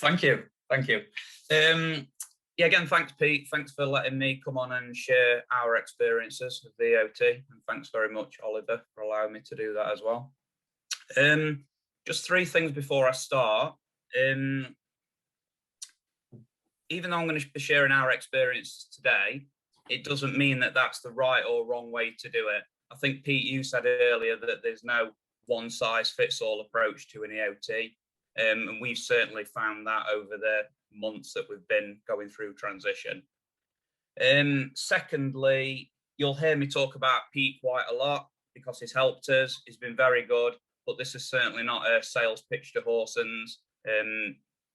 Thank you. Yeah, again, thanks, Pete. Thanks for letting me come on and share our experiences of the EOT, and thanks very much, Oliver, for allowing me to do that as well. Just three things before I start. Even though I'm going to be sharing our experiences today, it doesn't mean that that's the right or wrong way to do it. I think, Pete, you said earlier that there's no one-size-fits-all approach to an EOT, and we've certainly found that over the months that we've been going through transition. Secondly, you'll hear me talk about Pete quite a lot because he's helped us. He's been very good, but this is certainly not a sales pitch to Horsens.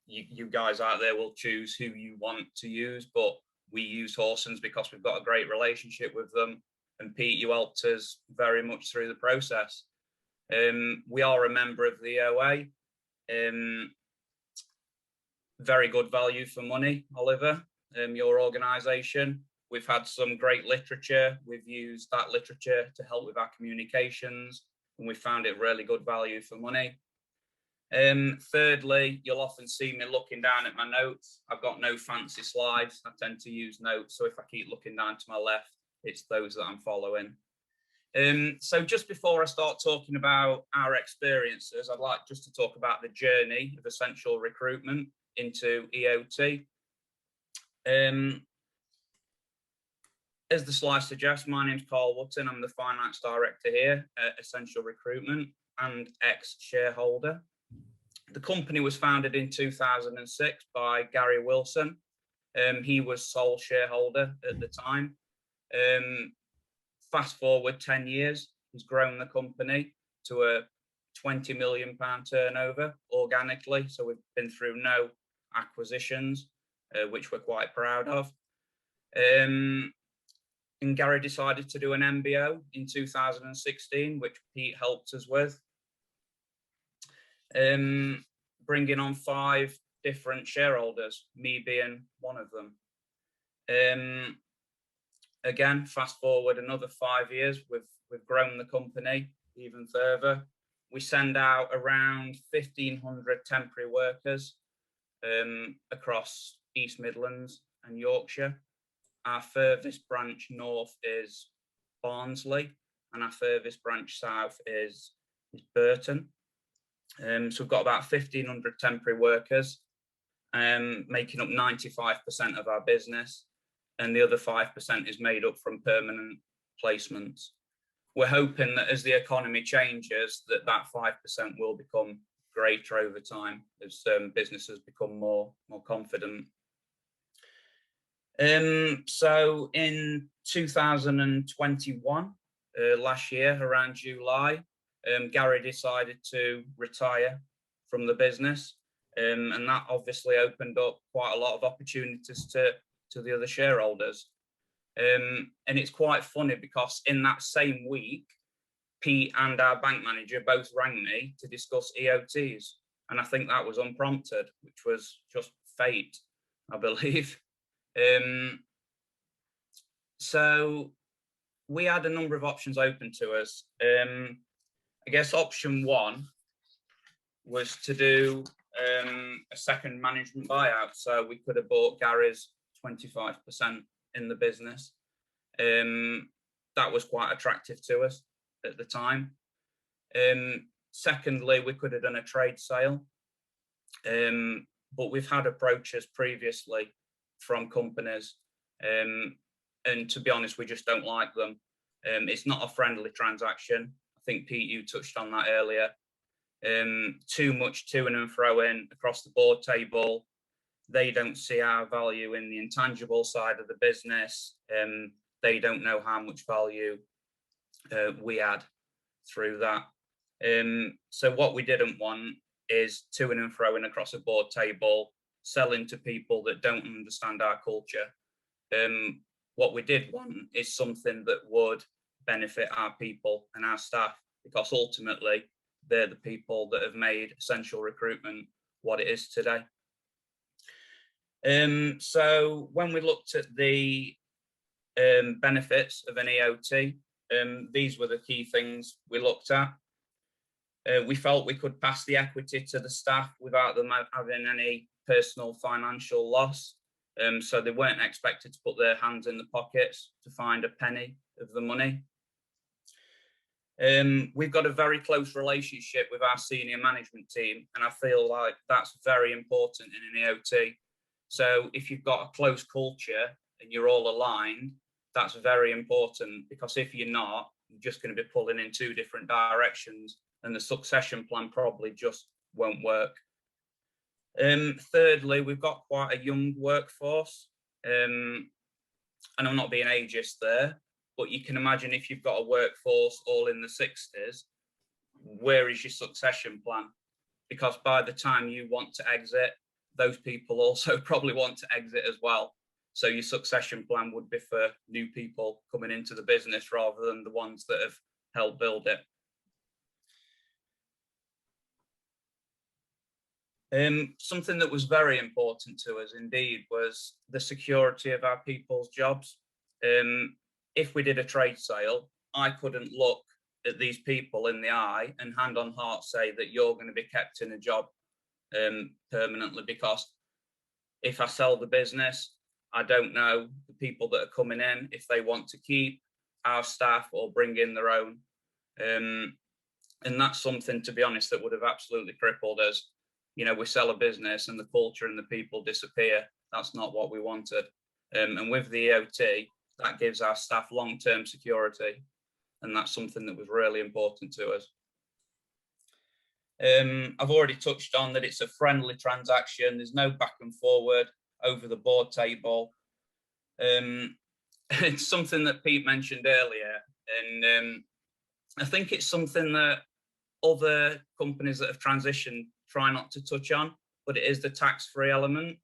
You guys out there will choose who you want to use, but we use Horsens because we've got a great relationship with them. And Pete, you helped us very much through the process. We are a member of the OA. Very good value for money, Oliver, your organisation. We've had some great literature. We've used that literature to help with our communications, and we found it really good value for money. Thirdly, you'll often see me looking down at my notes. I've got no fancy slides. I tend to use notes, so if I keep looking down to my left, it's those that I'm following. So just before I start talking about our experiences, I'd like just to talk about the journey of essential recruitment into EOT. As the slide suggests, my name's Carl Wotton. I'm the finance director here at Essential Recruitment and ex-shareholder. The company was founded in 2006 by Gary Wilson. He was sole shareholder at the time. Fast forward 10 years, he's grown the company to a £20 million turnover organically. So we've been through no acquisitions, which we're quite proud of. And Gary decided to do an MBO in 2016, which Pete helped us with, bringing on 5 different shareholders, me being one of them. Again, fast forward another 5 years, we've grown the company even further. We send out around 1,500 temporary workers across East Midlands and Yorkshire. Our furthest branch north is Barnsley, and our furthest branch south is Burton. So we've got about 1,500 temporary workers, making up 95% of our business, and the other 5% is made up from permanent placements. We're hoping that as the economy changes, that 5% will become greater over time as businesses become more confident. So in 2021, last year, around July, Gary decided to retire from the business, and that obviously opened up quite a lot of opportunities to the other shareholders. And it's quite funny because in that same week, Pete and our bank manager both rang me to discuss EOTs, and I think that was unprompted, which was just fate, I believe. So we had a number of options open to us. I guess option one was to do a second management buyout. So we could have bought Gary's 25% in the business. That was quite attractive to us at the time. Secondly, we could have done a trade sale, but we've had approaches previously from companies, and to be honest, we just don't like them. It's not a friendly transaction. I think, Pete, you touched on that earlier. Too much to and fro in across the board table. They don't see our value in the intangible side of the business. They don't know how much value we add through that. So what we didn't want is to and fro in across a board table, selling to people that don't understand our culture. What we did want is something that would benefit our people and our staff, because ultimately they're the people that have made Essential Recruitment what it is today. So when we looked at the benefits of an EOT, these were the key things we looked at. We felt we could pass the equity to the staff without them having any personal financial loss. So they weren't expected to put their hands in the pockets to find a penny of the money. We've got a very close relationship with our senior management team, and I feel like that's very important in an EOT. So if you've got a close culture and you're all aligned, that's very important, because if you're not, you're just going to be pulling in two different directions, and the succession plan probably just won't work. Thirdly, we've got quite a young workforce, and I'm not being ageist there, but you can imagine if you've got a workforce all in the 60s, where is your succession plan? Because by the time you want to exit, those people also probably want to exit as well. So your succession plan would be for new people coming into the business rather than the ones that have helped build it. Something that was very important to us indeed was the security of our people's jobs. If we did a trade sale, I couldn't look at these people in the eye and hand on heart say that you're going to be kept in a job permanently, because if I sell the business, I don't know the people that are coming in, if they want to keep our staff or bring in their own. And that's something, to be honest, that would have absolutely crippled us. You know, we sell a business and the culture and the people disappear. That's not what we wanted. And with the EOT, that gives our staff long-term security. And that's something that was really important to us. I've already touched on that it's a friendly transaction. There's no back and forward over the board table. It's something that Pete mentioned earlier. And I think it's something that other companies that have transitioned try not to touch on, but it is the tax-free element.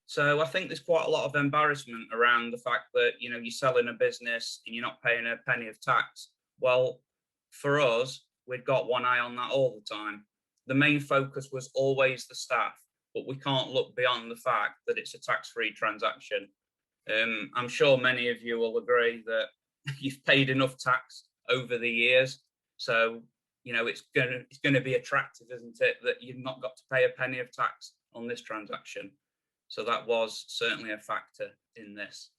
So I think there's quite a lot of embarrassment around the fact that, you know, you're selling a business and you're not paying a penny of tax. Well, for us, we'd got one eye on that all the time. The main focus was always the staff, but we can't look beyond the fact that it's a tax-free transaction. I'm sure many of you will agree that you've paid enough tax over the years. So, you know, it's going to be attractive, isn't it, that you've not got to pay a penny of tax on this transaction. So that was certainly a factor in this.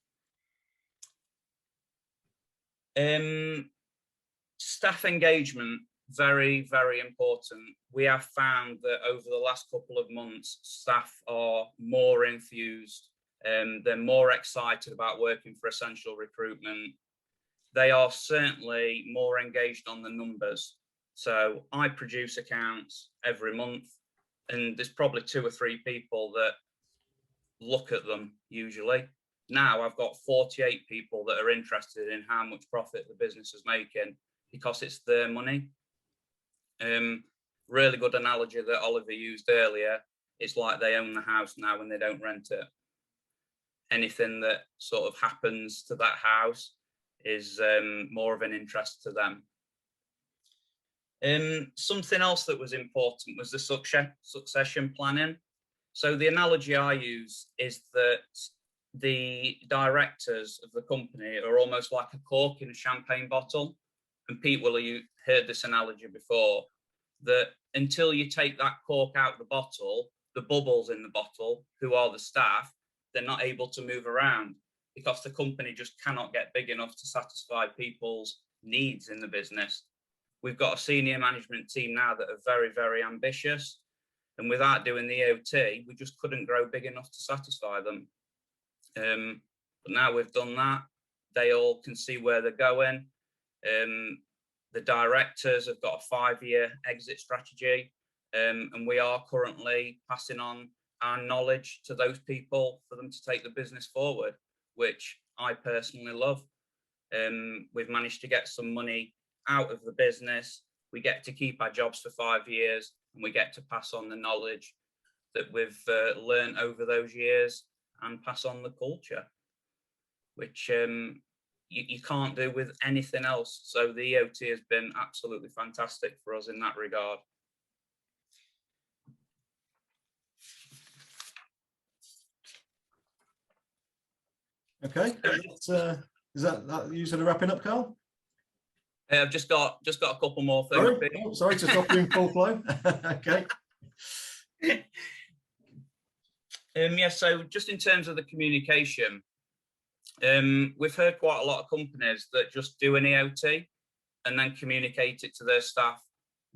Staff engagement, very, very important. We have found that over the last couple of months, staff are more enthused. They're more excited about working for Essential Recruitment. They are certainly more engaged on the numbers. So I produce accounts every month, and there's probably 2 or 3 people that look at them usually. Now I've got 48 people that are interested in how much profit the business is making, because it's their money. Really good analogy that Oliver used earlier. It's like they own the house now and they don't rent it. Anything that sort of happens to that house is more of an interest to them. Something else that was important was the succession planning. So the analogy I use is that the directors of the company are almost like a cork in a champagne bottle. And Pete will have heard this analogy before, that until you take that cork out of the bottle, the bubbles in the bottle, who are the staff, they're not able to move around, because the company just cannot get big enough to satisfy people's needs in the business. We've got a senior management team now that are very, very ambitious. And without doing the EOT, we just couldn't grow big enough to satisfy them. But now we've done that, they all can see where they're going. The directors have got a 5-year exit strategy, and we are currently passing on our knowledge to those people for them to take the business forward, which I personally love. We've managed to get some money out of the business. We get to keep our jobs for 5 years, and we get to pass on the knowledge that we've learned over those years and pass on the culture, which you can't do with anything else. So the EOT has been absolutely fantastic for us in that regard. Okay, is that you sort of wrapping up, Carl? I've just got a couple more things. Sorry to stop you in full flow. Okay. Yeah, so just in terms of the communication, we've heard quite a lot of companies that just do an EOT and then communicate it to their staff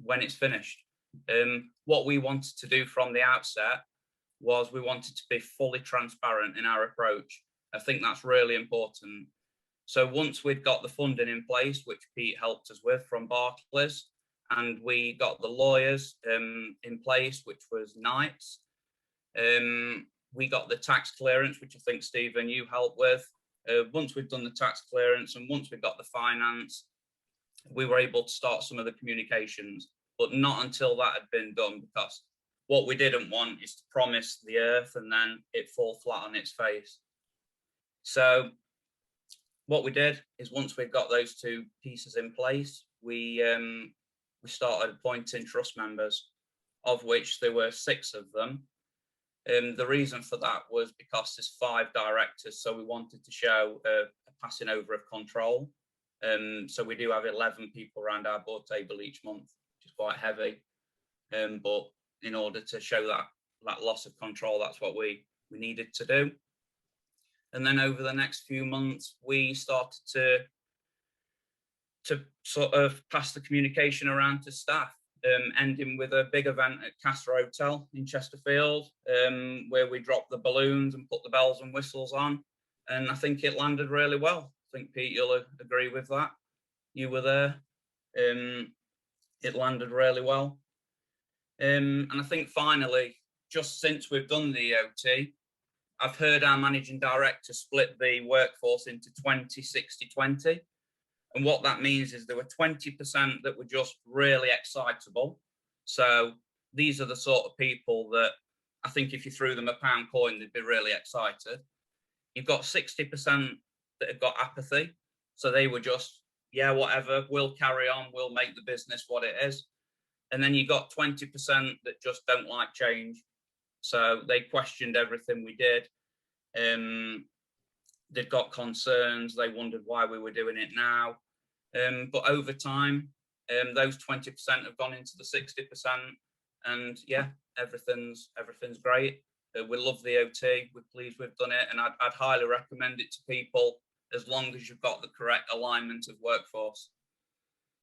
when it's finished. What we wanted to do from the outset was we wanted to be fully transparent in our approach. I think that's really important. So once we'd got the funding in place, which Pete helped us with from Barclays, and we got the lawyers in place, which was Knights, we got the tax clearance, which I think, Stephen, you helped with. Once we'd done the tax clearance and once we got the finance, we were able to start some of the communications, but not until that had been done, because what we didn't want is to promise the earth and then it fall flat on its face. So what we did is once we've got those two pieces in place, we started appointing trust members, of which there were 6 of them. The reason for that was because there's 5 directors, so we wanted to show a passing over of control. So we do have 11 people around our board table each month, which is quite heavy. But in order to show that loss of control, that's what we needed to do. And then over the next few months, we started to sort of pass the communication around to staff, ending with a big event at Castor Hotel in Chesterfield, where we dropped the balloons and put the bells and whistles on. And I think it landed really well. I think, Pete, you'll agree with that. You were there. It landed really well. And I think finally, just since we've done the EOT, I've heard our managing director split the workforce into 20, 60, 20. And what that means is there were 20% that were just really excitable. So these are the sort of people that I think if you threw them a pound coin, they'd be really excited. You've got 60% that have got apathy. So they were just, yeah, whatever, we'll carry on, we'll make the business what it is. And then you got 20% that just don't like change. So they questioned everything we did. They'd got concerns. They wondered why we were doing it now. But over time, those 20% have gone into the 60%. And yeah, everything's great. We love the OT. We're pleased we've done it. And I'd highly recommend it to people as long as you've got the correct alignment of workforce.